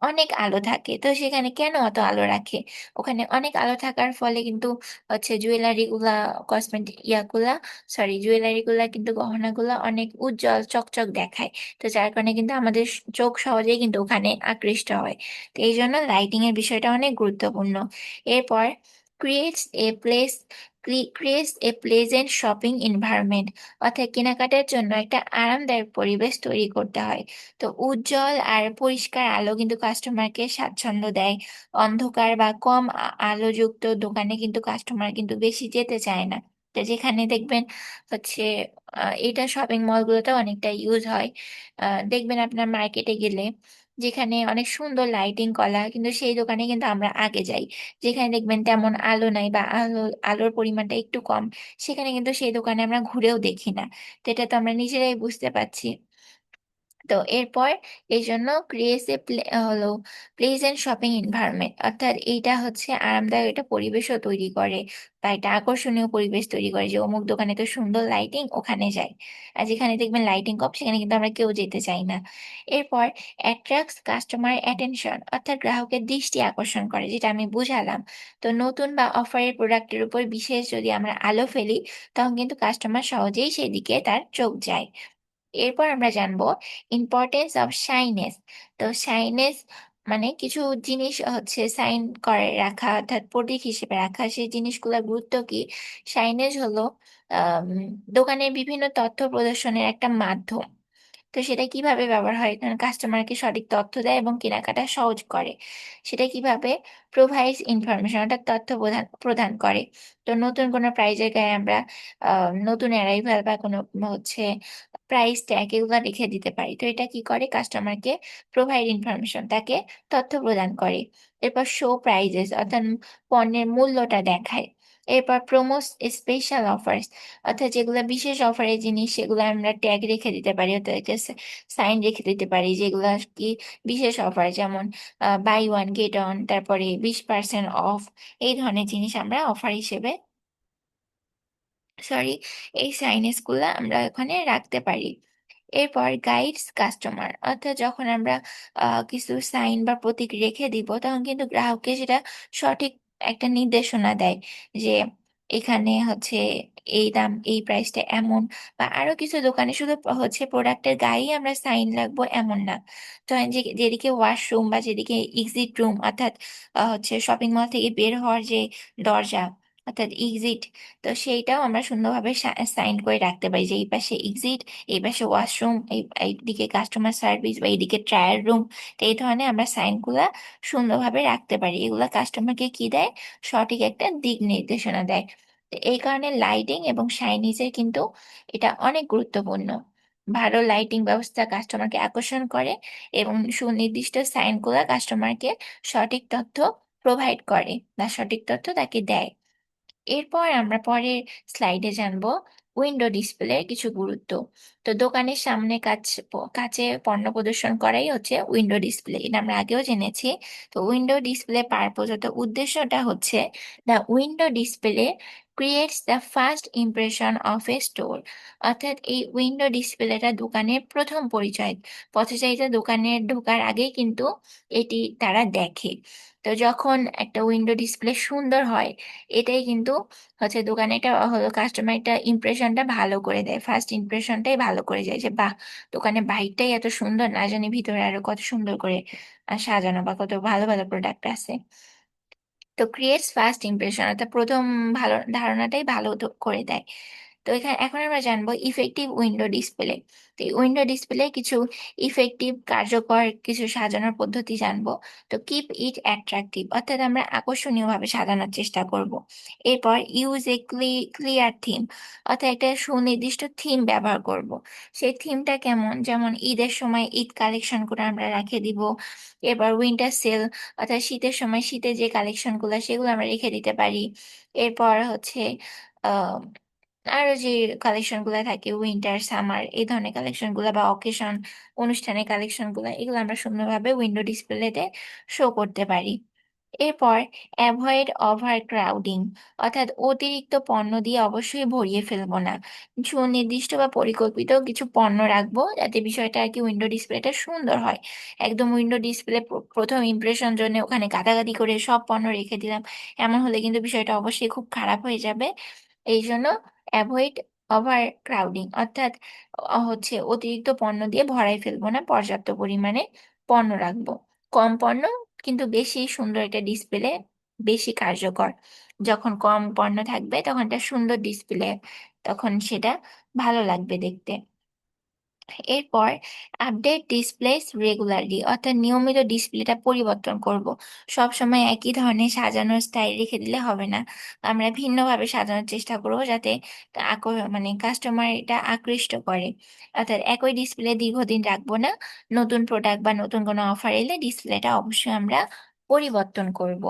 অনেক আলো থাকে, তো সেখানে কেন অত আলো রাখে? ওখানে অনেক আলো থাকার ফলে কিন্তু জুয়েলারি গুলা কসমেটিক ইয়াগুলা সরি জুয়েলারি গুলা কিন্তু গহনাগুলা অনেক উজ্জ্বল চকচক দেখায়। তো যার কারণে কিন্তু আমাদের চোখ সহজেই কিন্তু ওখানে আকৃষ্ট হয়। তো এই জন্য লাইটিং এর বিষয়টা অনেক গুরুত্বপূর্ণ। এরপর creates a place creates A pleasant shopping environment, অর্থাৎ কেনাকাটার জন্য একটা আরামদায়ক পরিবেশ তৈরি করতে হয়। তো উজ্জ্বল আর পরিষ্কার আলো কিন্তু কাস্টমারকে স্বাচ্ছন্দ্য দেয়। অন্ধকার বা কম আলোযুক্ত দোকানে কিন্তু কাস্টমার কিন্তু বেশি যেতে চায় না। তো যেখানে দেখবেন হচ্ছে এটা শপিং মলগুলোতে অনেকটা ইউজ হয়। দেখবেন আপনার মার্কেটে গেলে যেখানে অনেক সুন্দর লাইটিং করা, কিন্তু সেই দোকানে কিন্তু আমরা আগে যাই। যেখানে দেখবেন তেমন আলো নাই বা আলোর পরিমাণটা একটু কম, সেখানে কিন্তু সেই দোকানে আমরা ঘুরেও দেখি না। তো এটা তো আমরা নিজেরাই বুঝতে পারছি। তো এরপর এই জন্য ক্রিয়েটস এ হলো প্লেজেন্ট শপিং এনভায়রনমেন্ট, অর্থাৎ এইটা হচ্ছে আরামদায়ক একটা পরিবেশও তৈরি করে বা একটা আকর্ষণীয় পরিবেশ তৈরি করে, যে অমুক দোকানে তো সুন্দর লাইটিং, ওখানে যাই। আর যেখানে দেখবেন লাইটিং কম, সেখানে কিন্তু আমরা কেউ যেতে চাই না। এরপর অ্যাট্রাক্টস কাস্টমার অ্যাটেনশন, অর্থাৎ গ্রাহকের দৃষ্টি আকর্ষণ করে, যেটা আমি বুঝালাম। তো নতুন বা অফারের প্রোডাক্টের উপর বিশেষ যদি আমরা আলো ফেলি, তখন কিন্তু কাস্টমার সহজেই সেদিকে তার চোখ যায়। এরপর আমরা জানবো ইম্পর্টেন্স অফ শাইনেস। তো শাইনেস মানে কিছু জিনিস হচ্ছে সাইন করে রাখা, অর্থাৎ প্রতীক হিসেবে রাখা, সেই জিনিসগুলোর গুরুত্ব কি। শাইনেজ হলো আম, দোকানের বিভিন্ন তথ্য প্রদর্শনের একটা মাধ্যম। তো সেটা কিভাবে ব্যবহার হয়, কারণ কাস্টমারকে সঠিক তথ্য দেয় এবং কেনাকাটা সহজ করে। সেটা কিভাবে, প্রোভাইডস ইনফরমেশন, অর্থাৎ তথ্য প্রদান প্রদান করে। তো নতুন কোনো প্রাইজের গায়ে আমরা নতুন অ্যারাইভাল বা কোনো হচ্ছে প্রাইস ট্যাগ এগুলো রেখে দিতে পারি। তো এটা কি করে, কাস্টমারকে প্রোভাইড ইনফরমেশন, তাকে তথ্য প্রদান করে। এরপর শো প্রাইজেস, অর্থাৎ পণ্যের মূল্যটা দেখায়। এরপর প্রোমোস স্পেশাল অফার্স, অর্থাৎ যেগুলো বিশেষ অফারের জিনিস, সেগুলো আমরা ট্যাগ রেখে দিতে পারি, অর্থাৎ একটা সাইন রেখে দিতে পারি যেগুলো আর কি বিশেষ অফার, যেমন বাই ওয়ান গেট অন, তারপরে 20% অফ। এই ধরনের জিনিস আমরা অফার হিসেবে, সরি, এই সাইনেজ গুলা আমরা ওখানে রাখতে পারি। এরপর গাইডস কাস্টমার, অর্থাৎ যখন আমরা কিছু সাইন বা প্রতীক রেখে দিব, তখন কিন্তু গ্রাহককে সেটা সঠিক একটা নির্দেশনা দেয়, যে এখানে হচ্ছে এই দাম, এই প্রাইসটা এমন। বা আরো কিছু দোকানে শুধু হচ্ছে প্রোডাক্টের গায়েই আমরা সাইন রাখবো এমন না। তো যেদিকে ওয়াশরুম বা যেদিকে এক্সিট রুম, অর্থাৎ হচ্ছে শপিং মল থেকে বের হওয়ার যে দরজা, অর্থাৎ এক্সিট, তো সেইটাও আমরা সুন্দরভাবে সাইন করে রাখতে পারি, যে এই পাশে এক্সিট, এই পাশে ওয়াশরুম, এইদিকে কাস্টমার সার্ভিস বা এইদিকে ট্রায়াল রুম। তো এই ধরনের আমরা সাইনগুলা সুন্দরভাবে রাখতে পারি। এগুলা কাস্টমারকে কি দেয়, সঠিক একটা দিক নির্দেশনা দেয়। তো এই কারণে লাইটিং এবং শাইনিজের কিন্তু এটা অনেক গুরুত্বপূর্ণ। ভালো লাইটিং ব্যবস্থা কাস্টমারকে আকর্ষণ করে এবং সুনির্দিষ্ট সাইনগুলা কাস্টমারকে সঠিক তথ্য প্রোভাইড করে বা সঠিক তথ্য তাকে দেয়। এরপর আমরা পরের স্লাইডে জানবো উইন্ডো ডিসপ্লের কিছু গুরুত্ব। তো দোকানের সামনে কাছে পণ্য প্রদর্শন করাই হচ্ছে উইন্ডো ডিসপ্লে, এটা আমরা আগেও জেনেছি। তো উইন্ডো ডিসপ্লে পারপোজ, অর্থাৎ উদ্দেশ্যটা হচ্ছে the window display creates the first impression of A store, অর্থাৎ এই উইন্ডো ডিসপ্লেটা দোকানের প্রথম পরিচয়। পথচারীরা দোকানে ঢোকার আগেই কিন্তু এটি তারা দেখে। তো যখন একটা উইন্ডো ডিসপ্লে সুন্দর হয়, এটাই কিন্তু হচ্ছে দোকানে একটা হলো কাস্টমার একটা ইমপ্রেশনটা ভালো করে দেয়, ফার্স্ট ইমপ্রেশনটাই ভালো করে যায়, যে বাহ, দোকানের বাইরটাই এত সুন্দর, না জানি ভিতরে আরো কত সুন্দর করে সাজানো বা কত ভালো ভালো প্রোডাক্ট আছে। তো ক্রিয়েটস ফার্স্ট ইমপ্রেশন, অর্থাৎ প্রথম ভালো ধারণাটাই ভালো করে দেয়। তো এখানে এখন আমরা জানবো ইফেক্টিভ উইন্ডো ডিসপ্লে। তো এই উইন্ডো ডিসপ্লে কিছু ইফেক্টিভ কার্যকর কিছু সাজানোর পদ্ধতি জানবো। তো কিপ ইট অ্যাট্রাকটিভ, অর্থাৎ আমরা আকর্ষণীয়ভাবে সাজানোর চেষ্টা করব। এরপর ইউজ এ ক্লিয়ার থিম, অর্থাৎ একটা সুনির্দিষ্ট থিম ব্যবহার করব। সেই থিমটা কেমন, যেমন ঈদের সময় ঈদ কালেকশন করে আমরা রেখে দিব। এবার উইন্টার সেল, অর্থাৎ শীতের সময় শীতের যে কালেকশন গুলো, সেগুলো আমরা রেখে দিতে পারি। এরপর হচ্ছে আহ আরো যে কালেকশন গুলো থাকে, উইন্টার সামার এই ধরনের কালেকশন গুলো বা অকেশন অনুষ্ঠানের কালেকশন গুলো, এগুলো আমরা সুন্দরভাবে উইন্ডো ডিসপ্লেতে শো করতে পারি। এরপর অ্যাভয়েড ওভার ক্রাউডিং, অর্থাৎ অতিরিক্ত পণ্য দিয়ে অবশ্যই ভরিয়ে ফেলবো না। সুনির্দিষ্ট বা পরিকল্পিত কিছু পণ্য রাখবো, যাতে বিষয়টা আর কি উইন্ডো ডিসপ্লেটা সুন্দর হয়। একদম উইন্ডো ডিসপ্লে প্রথম ইমপ্রেশন জন্য ওখানে গাদাগাদি করে সব পণ্য রেখে দিলাম, এমন হলে কিন্তু বিষয়টা অবশ্যই খুব খারাপ হয়ে যাবে। এই জন্য অ্যাভয়েড ওভার ক্রাউডিং, অর্থাৎ হচ্ছে অতিরিক্ত পণ্য দিয়ে ভরাই ফেলবো না, পর্যাপ্ত পরিমাণে পণ্য রাখবো। কম পণ্য কিন্তু বেশি সুন্দর একটা ডিসপ্লে, বেশি কার্যকর। যখন কম পণ্য থাকবে তখন একটা সুন্দর ডিসপ্লে, তখন সেটা ভালো লাগবে দেখতে। এরপর আপডেট ডিসপ্লেস রেগুলারলি, অর্থাৎ নিয়মিত ডিসপ্লেটা পরিবর্তন করব। সব সময় একই ধরনের সাজানোর স্টাইল রেখে দিলে হবে না, আমরা ভিন্নভাবে সাজানোর চেষ্টা করব যাতে মানে কাস্টমার এটা আকৃষ্ট করে। অর্থাৎ একই ডিসপ্লে দীর্ঘদিন রাখবো না, নতুন প্রোডাক্ট বা নতুন কোনো অফার এলে ডিসপ্লেটা অবশ্যই আমরা পরিবর্তন করব।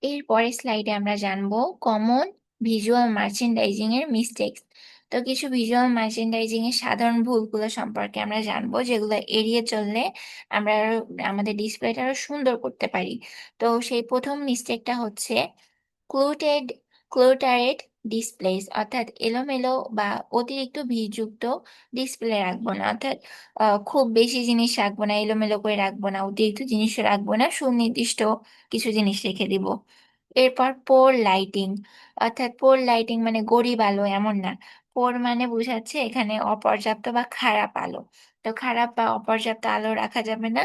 এর পরের স্লাইডে আমরা জানবো কমন ভিজুয়াল মার্চেন্ডাইজিং এর মিস্টেক্স। তো কিছু ভিজুয়াল মার্চেন্ডাইজিং এর সাধারণ ভুলগুলো সম্পর্কে আমরা জানবো, যেগুলো এড়িয়ে চললে আমরা আমাদের ডিসপ্লেটা আরো সুন্দর করতে পারি। তো সেই প্রথম মিস্টেকটা হচ্ছে ক্লুটেড ক্লুটারেড ডিসপ্লেস, অর্থাৎ এলোমেলো বা অতিরিক্ত ভিড়যুক্ত ডিসপ্লে রাখবো না। অর্থাৎ খুব বেশি জিনিস রাখবো না, এলোমেলো করে রাখবো না, অতিরিক্ত জিনিস রাখবো না, সুনির্দিষ্ট কিছু জিনিস রেখে দিব। এরপর পোর লাইটিং, অর্থাৎ পোর লাইটিং মানে গরিব আলো এমন না। পোর মানে বোঝাচ্ছে এখানে অপর্যাপ্ত বা খারাপ আলো। তো খারাপ বা অপর্যাপ্ত আলো রাখা যাবে না।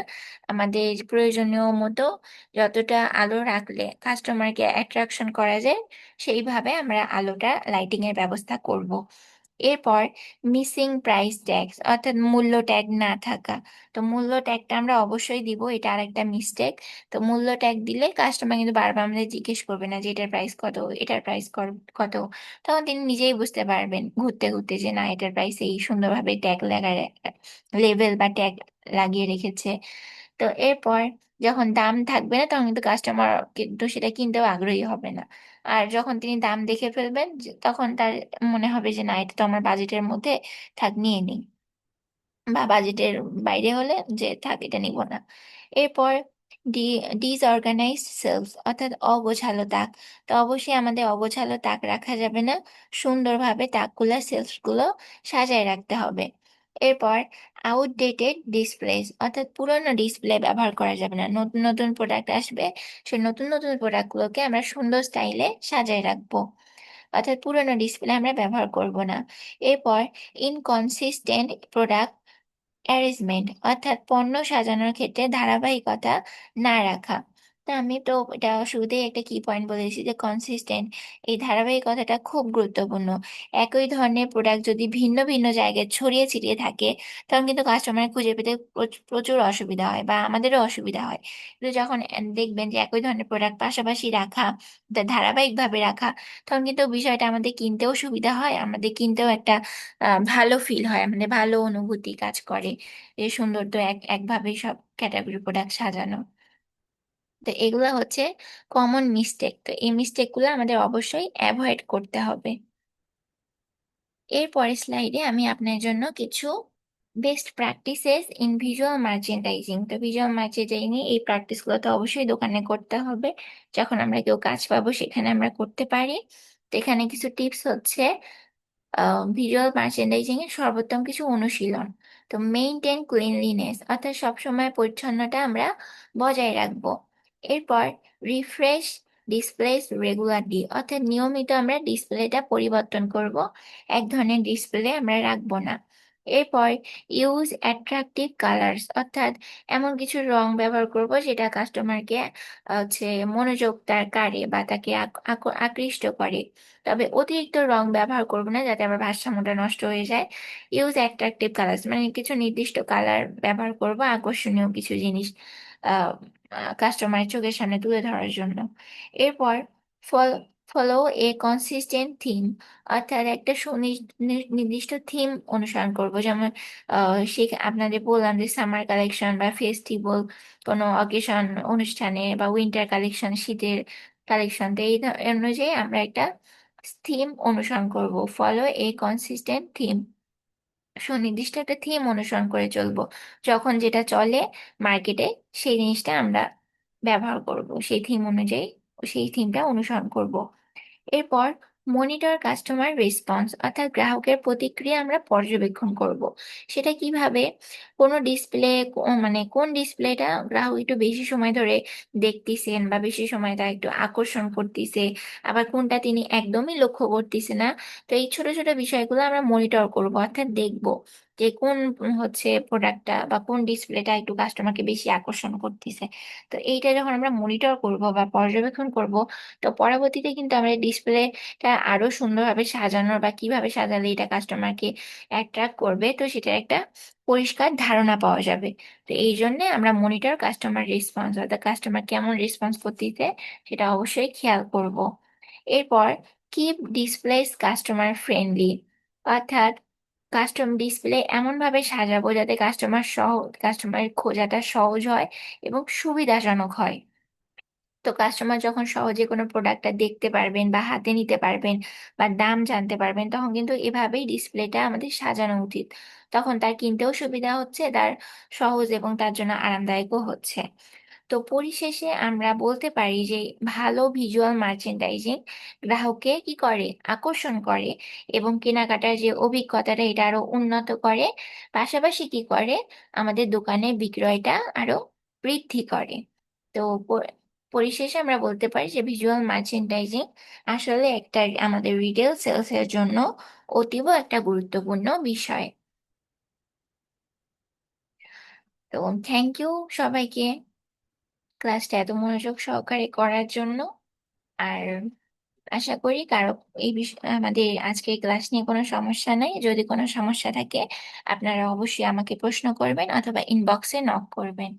আমাদের প্রয়োজনীয় মতো যতটা আলো রাখলে কাস্টমারকে অ্যাট্রাকশন করা যায় সেইভাবে আমরা আলোটা লাইটিং এর ব্যবস্থা করব। এরপর মিসিং প্রাইস ট্যাগস, অর্থাৎ মূল্য ট্যাগ না থাকা। তো মূল্য ট্যাগটা আমরা অবশ্যই দিব, এটা আরেকটা মিস্টেক। তো মূল্য ট্যাগ দিলে কাস্টমার কিন্তু বারবার আমাদের জিজ্ঞেস করবে না যে এটার প্রাইস কত, এটার প্রাইস কত। তখন তিনি নিজেই বুঝতে পারবেন ঘুরতে ঘুরতে যে না, এটার প্রাইস এই, সুন্দরভাবে ট্যাগ লাগায় লেভেল বা ট্যাগ লাগিয়ে রেখেছে। তো এরপর যখন দাম থাকবে না তখন কিন্তু কাস্টমার কিন্তু সেটা কিনতেও আগ্রহী হবে না। আর যখন তিনি দাম দেখে ফেলবেন তখন তার মনে হবে যে না, এটা তো আমার বাজেটের মধ্যে, থাক নিয়ে নিই, বা বাজেটের বাইরে হলে যে থাক এটা নিব না। এরপর ডি ডিসঅর্গানাইজ সেলস, অর্থাৎ অগোছালো তাক। তো অবশ্যই আমাদের অগোছালো তাক রাখা যাবে না, সুন্দরভাবে তাকগুলো সেলস গুলো সাজায় রাখতে হবে। এরপর আউটডেটেড ডিসপ্লেস, অর্থাৎ পুরোনো ডিসপ্লে ব্যবহার করা যাবে না। নতুন নতুন প্রোডাক্ট আসবে, সেই নতুন নতুন প্রোডাক্টগুলোকে আমরা সুন্দর স্টাইলে সাজায় রাখবো, অর্থাৎ পুরোনো ডিসপ্লে আমরা ব্যবহার করব না। এরপর ইনকনসিস্টেন্ট প্রোডাক্ট অ্যারেঞ্জমেন্ট, অর্থাৎ পণ্য সাজানোর ক্ষেত্রে ধারাবাহিকতা না রাখা। তা আমি তো এটা শুরুতেই একটা কি পয়েন্ট বলেছি যে কনসিস্টেন্ট, এই ধারাবাহিকতাটা খুব গুরুত্বপূর্ণ। একই ধরনের প্রোডাক্ট যদি ভিন্ন ভিন্ন জায়গায় ছড়িয়ে ছিটিয়ে থাকে তখন কিন্তু কাস্টমার খুঁজে পেতে প্রচুর অসুবিধা হয় বা আমাদেরও অসুবিধা হয়। কিন্তু যখন দেখবেন যে একই ধরনের প্রোডাক্ট পাশাপাশি রাখা, ধারাবাহিকভাবে রাখা, তখন কিন্তু বিষয়টা আমাদের কিনতেও সুবিধা হয়, আমাদের কিনতেও একটা ভালো ফিল হয়, মানে ভালো অনুভূতি কাজ করে। এই সুন্দর তো একভাবেই সব ক্যাটাগরি প্রোডাক্ট সাজানো। তো এগুলো হচ্ছে কমন মিস্টেক, তো এই মিস্টেকগুলো আমাদের অবশ্যই অ্যাভয়েড করতে হবে। এর পরের স্লাইডে আমি আপনার জন্য কিছু best practices in visual merchandising, তো ভিজুয়াল মার্চেন্ডাইজিং এই প্র্যাকটিসগুলো তো অবশ্যই দোকানে করতে হবে, যখন আমরা কেউ কাজ পাবো সেখানে আমরা করতে পারি। তো এখানে কিছু টিপস হচ্ছে ভিজুয়াল মার্চেন্ডাইজিং এর সর্বোত্তম কিছু অনুশীলন। তো মেইনটেইন ক্লিনলিনেস, অর্থাৎ সবসময় পরিচ্ছন্নতা আমরা বজায় রাখবো। এরপর রিফ্রেশ ডিসপ্লেস রেগুলারলি, অর্থাৎ নিয়মিত আমরা ডিসপ্লেটা পরিবর্তন করব, এক ধরনের ডিসপ্লে আমরা রাখবো না। এরপর ইউজ অ্যাট্রাকটিভ কালার্স, অর্থাৎ এমন কিছু রং ব্যবহার করব যেটা কাস্টমারকে হচ্ছে মনোযোগ তার কাড়ে বা তাকে আকৃষ্ট করে। তবে অতিরিক্ত রং ব্যবহার করব না যাতে আমার ভারসাম্যটা নষ্ট হয়ে যায়। ইউজ অ্যাট্রাকটিভ কালার্স মানে কিছু নির্দিষ্ট কালার ব্যবহার করব আকর্ষণীয় কিছু জিনিস কাস্টমারের চোখের সামনে তুলে ধরার জন্য। এরপর ফল ফলো এ কনসিস্টেন্ট থিম, অর্থাৎ একটা সুনির্দিষ্ট থিম অনুসরণ করব। যেমন সে আপনাদের বললাম যে সামার কালেকশন বা ফেস্টিভ্যাল, কোনো অকেশন অনুষ্ঠানে, বা উইন্টার কালেকশন শীতের কালেকশন, তো এই অনুযায়ী আমরা একটা থিম অনুসরণ করব। ফলো এ কনসিস্টেন্ট থিম, সুনির্দিষ্ট একটা থিম অনুসরণ করে চলবো। যখন যেটা চলে মার্কেটে সেই জিনিসটা আমরা ব্যবহার করব, সেই থিম অনুযায়ী সেই থিমটা অনুসরণ করব। এরপর মনিটর কাস্টমার রেসপন্স, অর্থাৎ গ্রাহকের প্রতিক্রিয়া আমরা পর্যবেক্ষণ করব। সেটা কিভাবে, কোনো ডিসপ্লে মানে কোন ডিসপ্লেটা গ্রাহক একটু বেশি সময় ধরে দেখতেছেন বা বেশি সময় তার একটু আকর্ষণ করতেছে, আবার কোনটা তিনি একদমই লক্ষ্য করতেছে না। তো এই ছোট ছোট বিষয়গুলো আমরা মনিটর করব, অর্থাৎ দেখব যে কোন হচ্ছে প্রোডাক্টটা বা কোন ডিসপ্লেটা একটু কাস্টমারকে বেশি আকর্ষণ করতেছে। তো এইটা যখন আমরা মনিটর করব বা পর্যবেক্ষণ করব, তো পরবর্তীতে কিন্তু আমরা ডিসপ্লেটা আরো সুন্দরভাবে সাজানোর বা কিভাবে সাজালে এটা কাস্টমারকে অ্যাট্রাক্ট করবে, তো সেটার একটা পরিষ্কার ধারণা পাওয়া যাবে। তো এই জন্যে আমরা মনিটর কাস্টমার রেসপন্স, অর্থাৎ কাস্টমার কেমন রেসপন্স করতেছে সেটা অবশ্যই খেয়াল করব। এরপর কিপ ডিসপ্লেস কাস্টমার ফ্রেন্ডলি, অর্থাৎ কাস্টম ডিসপ্লে এমনভাবে সাজাবো যাতে কাস্টমারের খোঁজাটা সহজ হয় এবং সুবিধাজনক হয়। তো কাস্টমার যখন সহজে কোনো প্রোডাক্টটা দেখতে পারবেন বা হাতে নিতে পারবেন বা দাম জানতে পারবেন, তখন কিন্তু এভাবেই ডিসপ্লেটা আমাদের সাজানো উচিত। তখন তার কিনতেও সুবিধা হচ্ছে, তার সহজ এবং তার জন্য আরামদায়কও হচ্ছে। তো পরিশেষে আমরা বলতে পারি যে ভালো ভিজুয়াল মার্চেন্ডাইজিং গ্রাহককে কি করে, আকর্ষণ করে এবং কেনাকাটার যে অভিজ্ঞতাটা এটা আরো উন্নত করে, পাশাপাশি কি করে, আমাদের দোকানে বিক্রয়টা আরো বৃদ্ধি করে। তো পরিশেষে আমরা বলতে পারি যে ভিজুয়াল মার্চেন্ডাইজিং আসলে একটা আমাদের রিটেল সেলসের জন্য অতীব একটা গুরুত্বপূর্ণ বিষয়। তো থ্যাংক ইউ সবাইকে ক্লাসটা এত মনোযোগ সহকারে করার জন্য। আর আশা করি কারো এই বিষয় আমাদের আজকের ক্লাস নিয়ে কোনো সমস্যা নেই। যদি কোনো সমস্যা থাকে আপনারা অবশ্যই আমাকে প্রশ্ন করবেন অথবা ইনবক্সে নক করবেন।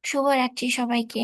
শুভরাত্রি সবাইকে।